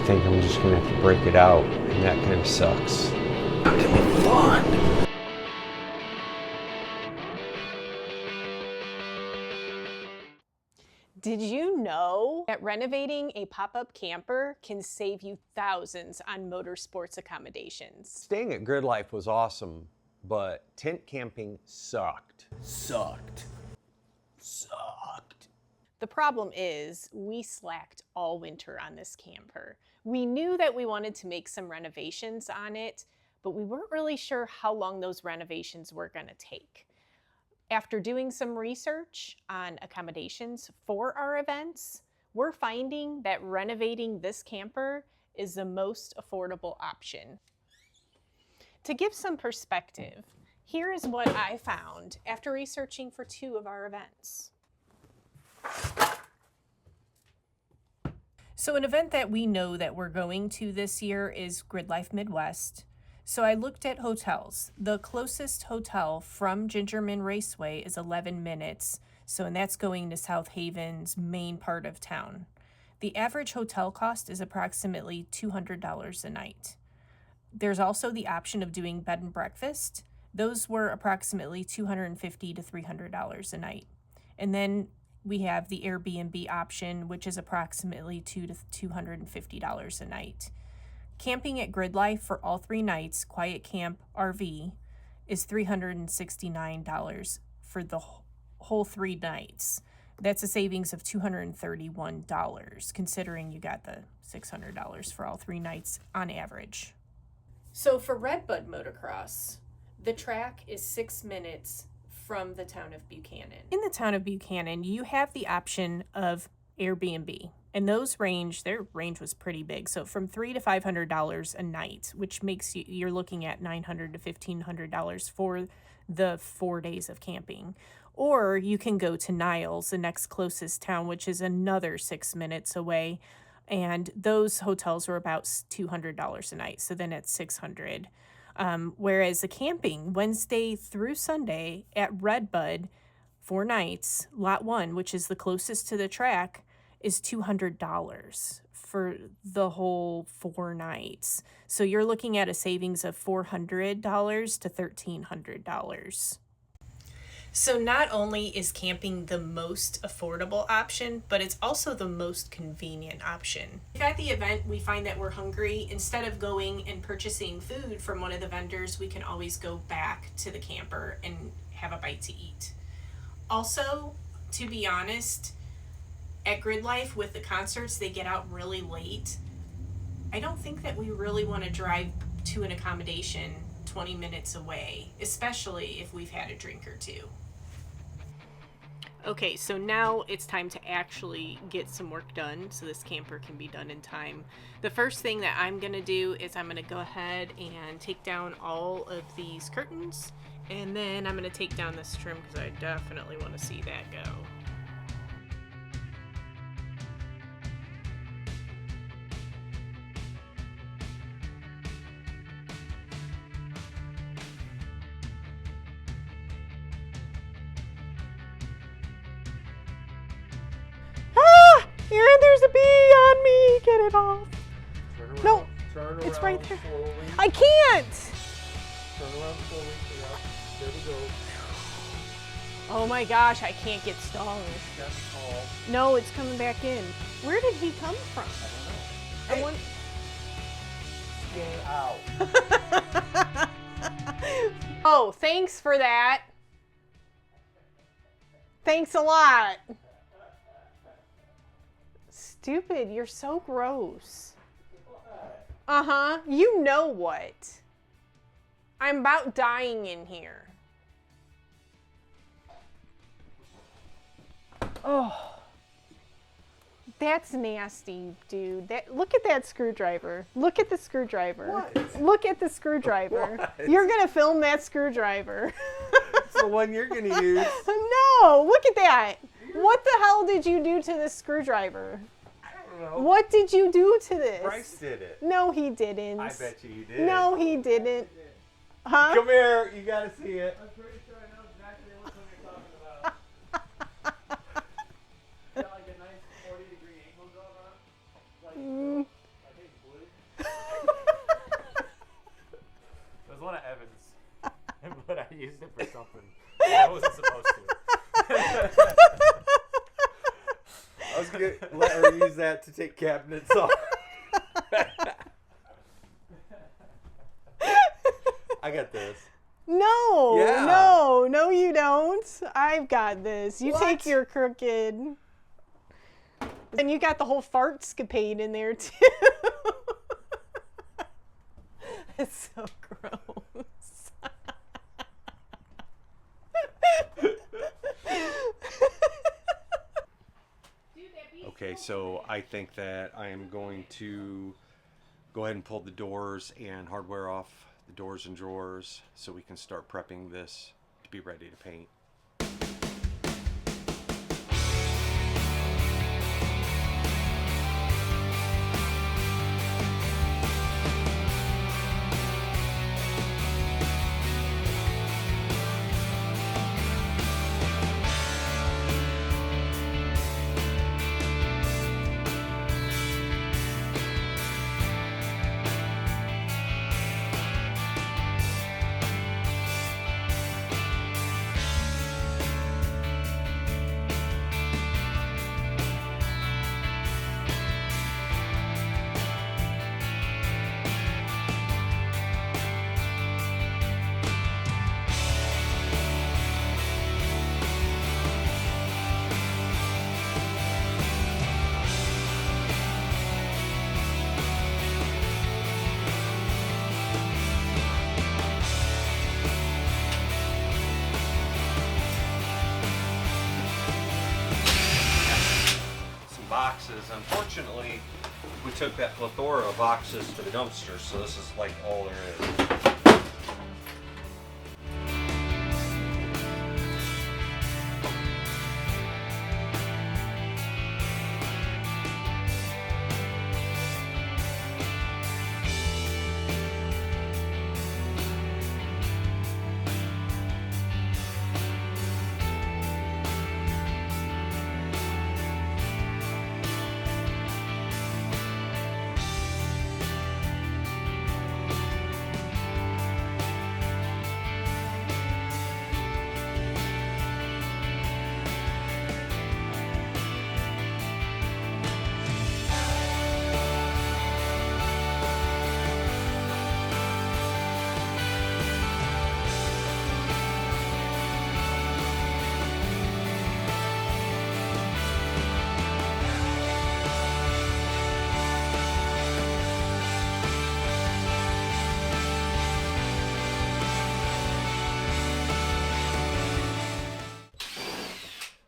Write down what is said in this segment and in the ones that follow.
think I'm just gonna have to break it out, and that kind of sucks. Not gonna be fun. Did you know that renovating a pop-up camper can save you thousands on motorsports accommodations? Staying at Grid Life was awesome, but tent camping sucked. Sucked. The problem is we slacked all winter on this camper. We knew that we wanted to make some renovations on it, but we weren't really sure how long those renovations were going to take. After doing some research on accommodations for our events, we're finding that renovating this camper is the most affordable option. To give some perspective, here is what I found after researching for 2 of our events. So an event that we know that we're going to this year is Grid Life Midwest. So I looked at hotels. The closest hotel from Gingerman Raceway is 11 minutes. And that's going to South Haven's main part of town. The average hotel cost is approximately $200 a night. There's also the option of doing bed and breakfast. Those were approximately $250 to $300 a night. And then we have the Airbnb option, which is approximately $200 to $250 a night. Camping at Grid Life for all 3 nights, Quiet Camp RV, is $369 for the whole 3 nights. That's a savings of $231, considering you got the $600 for all 3 nights on average. So for Redbud Motocross, the track is 6 minutes from the town of Buchanan. In the town of Buchanan, you have the option of Airbnb, and their range was pretty big. So from $300 to $500 a night, which makes you're looking at $900 to $1,500 for the 4 days of camping. Or you can go to Niles, the next closest town, which is another 6 minutes away, and those hotels were about $200 a night. So then it's $600. Whereas the camping Wednesday through Sunday at Redbud, 4 nights, lot 1, which is the closest to the track, is $200 for the whole 4 nights. So you're looking at a savings of $400 to $1,300. So not only is camping the most affordable option, but it's also the most convenient option. If at the event we find that we're hungry, instead of going and purchasing food from one of the vendors, we can always go back to the camper and have a bite to eat. Also, to be honest, at Grid Life with the concerts, they get out really late. I don't think that we really want to drive to an accommodation 20 minutes away, especially if we've had a drink or 2. Okay, so now it's time to actually get some work done so this camper can be done in time. The first thing that I'm going to do is I'm going to go ahead and take down all of these curtains, and then I'm going to take down this trim because I definitely want to see that go. Aaron, there's a bee on me. Get it off. Turn around. No, Turn it's around right there. slowly. I can't. Turn around slowly. Yeah, there we go. Oh my gosh, I can't get stung. That's all. No, it's coming back in. Where did he come from? I don't know. Stay out. Oh, thanks for that. Thanks a lot. Stupid, you're so gross. Uh-huh, you know what? I'm about dying in here. Oh, that's nasty, dude. Look at that screwdriver. Look at the screwdriver. What? Look at the screwdriver. What? You're gonna film that screwdriver. It's the one you're gonna use. No, look at that. What the hell did you do to this screwdriver? I don't know. What did you do to this? Bryce did it. No, he didn't. I bet you did. No, he didn't. Huh? Come here. You gotta see it. I'm pretty sure I know exactly which one you're talking about. Got like a nice 40-degree angle going on. Like, I think use that to take cabinets off. I got this. No, Yeah. no, you don't. I've got this. You take What? your crooked. And you got the whole fartscapade in there too. It's so gross. Okay, so I think that I am going to go ahead and pull the doors and hardware off the doors and drawers so we can start prepping this to be ready to paint. Boxes. Unfortunately, we took that plethora of boxes to the dumpster, so this is like all there is.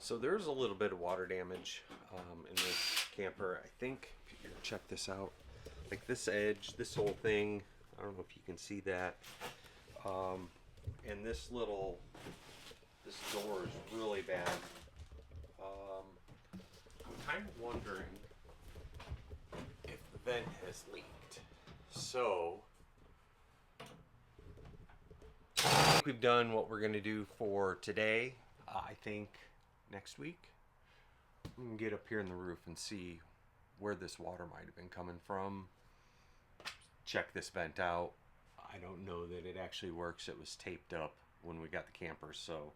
So there's a little bit of water damage in this camper. I think, here, check this out. Like this edge, this whole thing, I don't know if you can see that. And this door is really bad. I'm kind of wondering if the vent has leaked. So, I think we've done what we're gonna do for today. I think next week we can get up here in the roof and see where this water might have been coming from. Check this vent out. I don't know that it actually works. It was taped up when we got the camper, so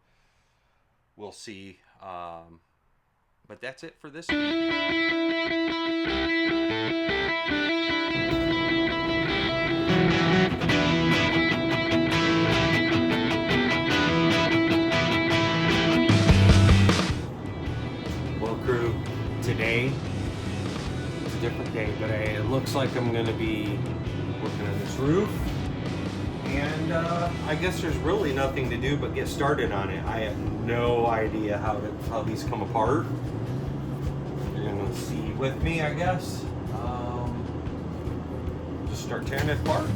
we'll see. But that's it for this week. Crew, today it's a different day, but it looks like I'm going to be working on this roof, and I guess there's really nothing to do but get started on it. I have no idea how these come apart. You're going to see with me, I guess. Just start tearing it apart.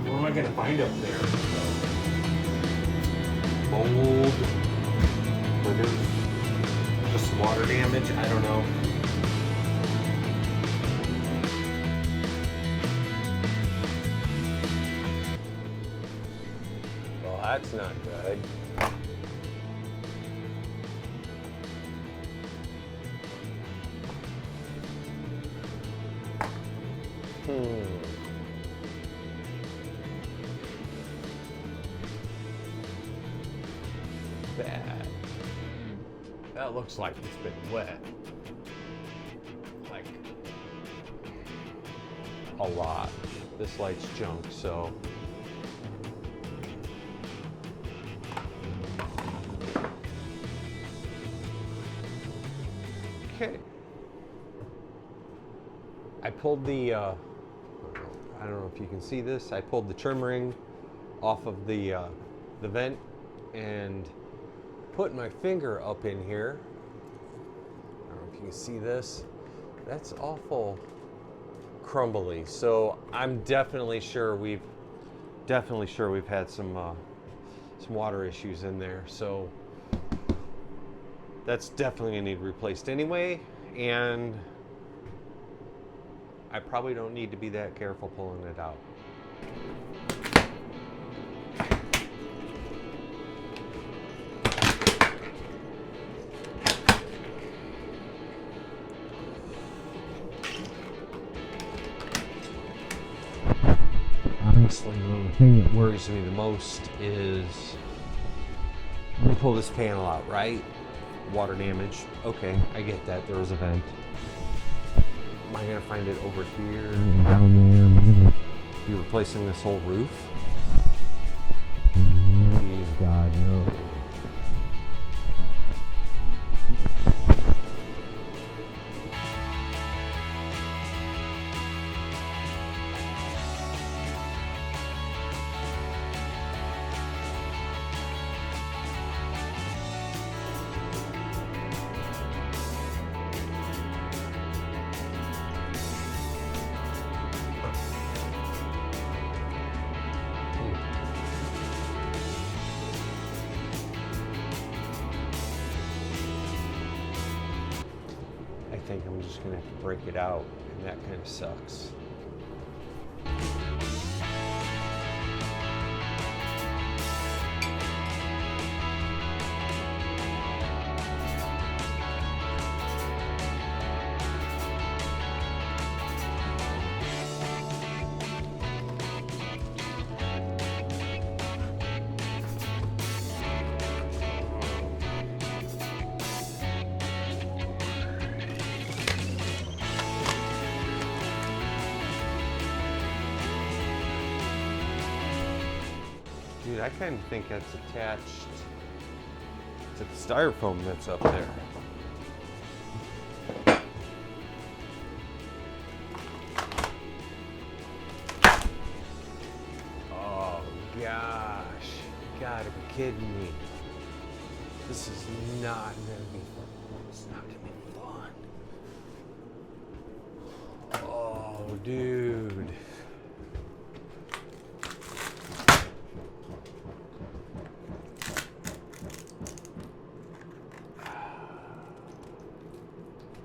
What am I gonna find up there? Mold, or there's just water damage, I don't know. Well, that's not good. That looks like it's been wet. Like a lot. This light's junk, so. Okay. I pulled the, I don't know if you can see this, I pulled the trim ring off of the vent and put my finger up in here. I don't know if you can see this. That's awful crumbly. So I'm definitely sure we've had some water issues in there. So that's definitely gonna need replaced anyway, and I probably don't need to be that careful pulling it out. Honestly, the thing that worries me the most is, let me pull this panel out, right? Water damage. Okay, I get that. There was a vent. Am I gonna find it over here and down there? Am I gonna be replacing this whole roof? Please, God, no. I think I'm just gonna have to break it out, and that kind of sucks. Dude, I kind of think that's attached to the styrofoam that's up there. Oh gosh, you gotta be kidding me. This is not gonna be fun. It's not gonna be fun. Oh, dude.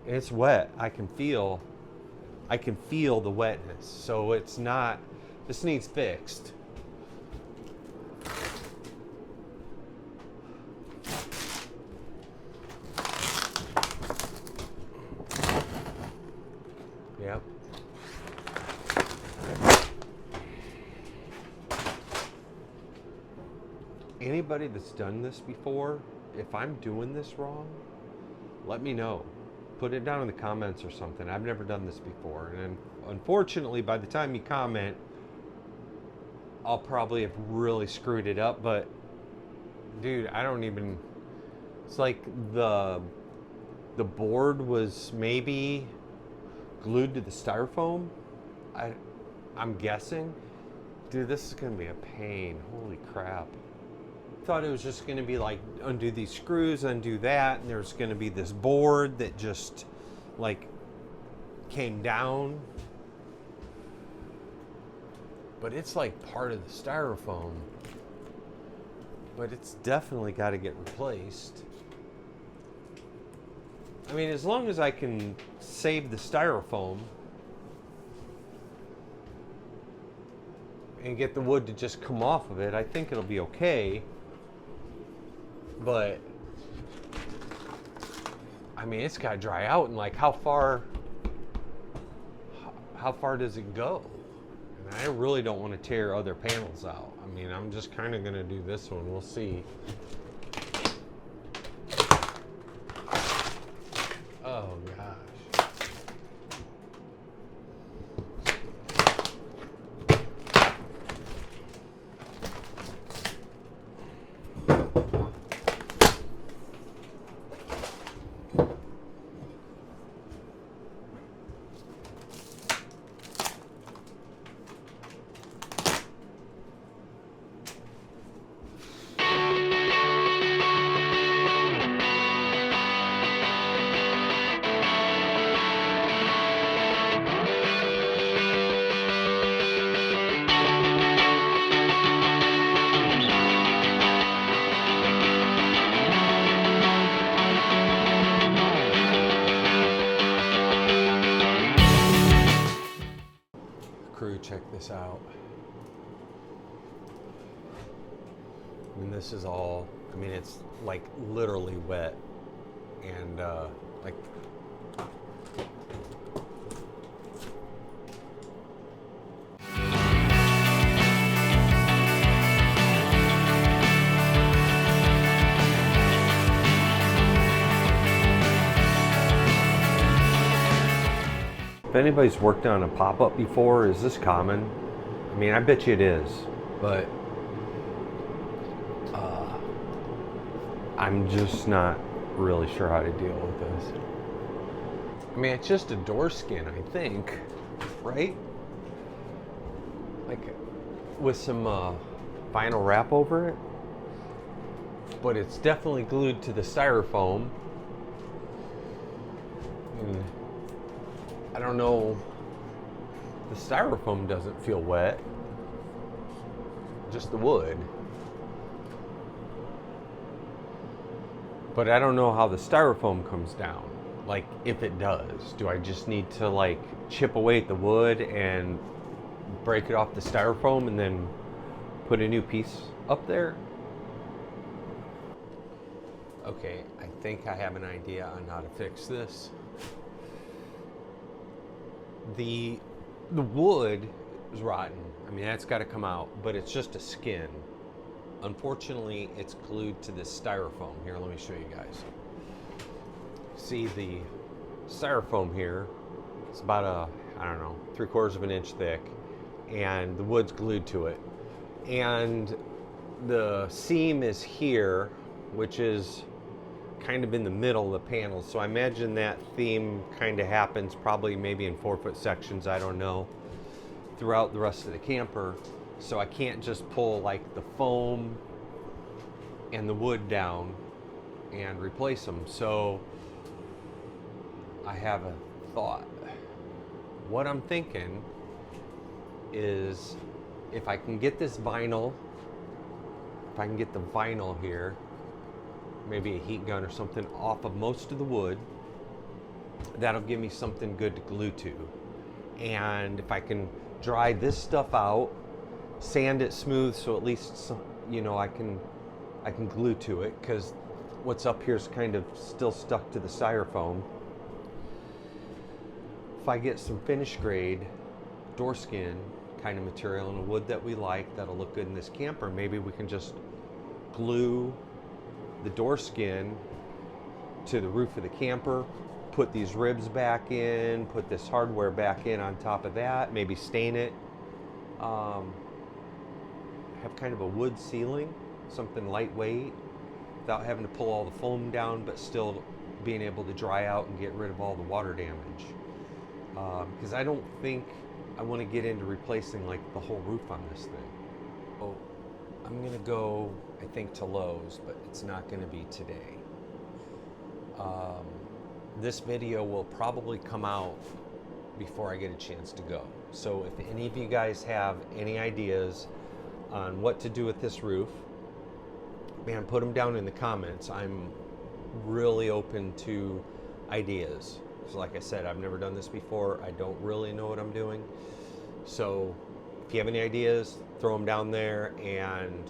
It's wet. I can feel the wetness. So it's not, this needs fixed. Yep. Anybody that's done this before, if I'm doing this wrong, let me know. Put it down in the comments or something. I've never done this before. And unfortunately, by the time you comment, I'll probably have really screwed it up. But dude, I don't even, it's like the board was maybe glued to the styrofoam. I'm guessing. Dude, this is gonna be a pain. Holy crap. Thought it was just going to be like undo these screws, undo that, and there's going to be this board that just like came down, but it's like part of the styrofoam, but it's definitely got to get replaced. I mean, as long as I can save the styrofoam and get the wood to just come off of it, I think it'll be okay. But I mean, it's got to dry out, and like how far how far does it go? And I really don't want to tear other panels out. I mean, I'm just kind of going to do this one. We'll see. Oh, gosh. Crew, check this out. I mean, this is all, I mean, it's like literally wet. And like, if anybody's worked on a pop-up before, is this common? I mean, I bet you it is, but I'm just not really sure how to deal with this. I mean, it's just a door skin, I think, right? Like with some vinyl wrap over it, but it's definitely glued to the styrofoam. And I don't know, the styrofoam doesn't feel wet, just the wood. But I don't know how the styrofoam comes down. Like, if it does, do I just need to like chip away at the wood and break it off the styrofoam and then put a new piece up there? Okay, I think I have an idea on how to fix this. The wood is rotten. I mean, that's got to come out, but it's just a skin. Unfortunately, it's glued to this styrofoam. Here, let me show you guys. See the styrofoam here? It's about I don't know, 3/4 of an inch thick, and the wood's glued to it. And the seam is here, which is kind of in the middle of the panel. So I imagine that theme kind of happens probably maybe in 4-foot sections, I don't know, throughout the rest of the camper. So I can't just pull like the foam and the wood down and replace them. So I have a thought. What I'm thinking is if I can get this vinyl, if I can get the vinyl here, maybe a heat gun or something off of most of the wood, that'll give me something good to glue to. And if I can dry this stuff out, sand it smooth so at least, you know, I can glue to it, because what's up here is kind of still stuck to the styrofoam. If I get some finish grade door skin kind of material and a wood that we like that'll look good in this camper, maybe we can just glue the door skin to the roof of the camper, put these ribs back in, put this hardware back in on top of that, maybe stain it, have kind of a wood ceiling, something lightweight without having to pull all the foam down, but still being able to dry out and get rid of all the water damage. Because I don't think I want to get into replacing like the whole roof on this thing. Oh, I'm gonna go, I think, to Lowe's, but it's not gonna be today. This video will probably come out before I get a chance to go. So if any of you guys have any ideas on what to do with this roof, man, put them down in the comments. I'm really open to ideas. So like I said, I've never done this before. I don't really know what I'm doing. So if you have any ideas, throw them down there, and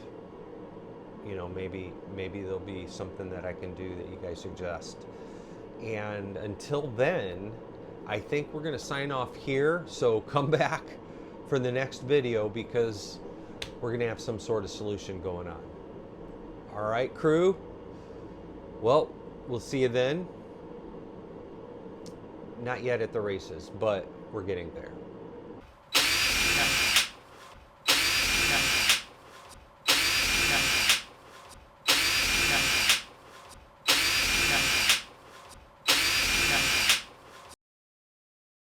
you know, maybe there'll be something that I can do that you guys suggest. And until then, I think we're going to sign off here. So come back for the next video because we're going to have some sort of solution going on. All right, crew. Well, we'll see you then. Not yet at the races, but we're getting there.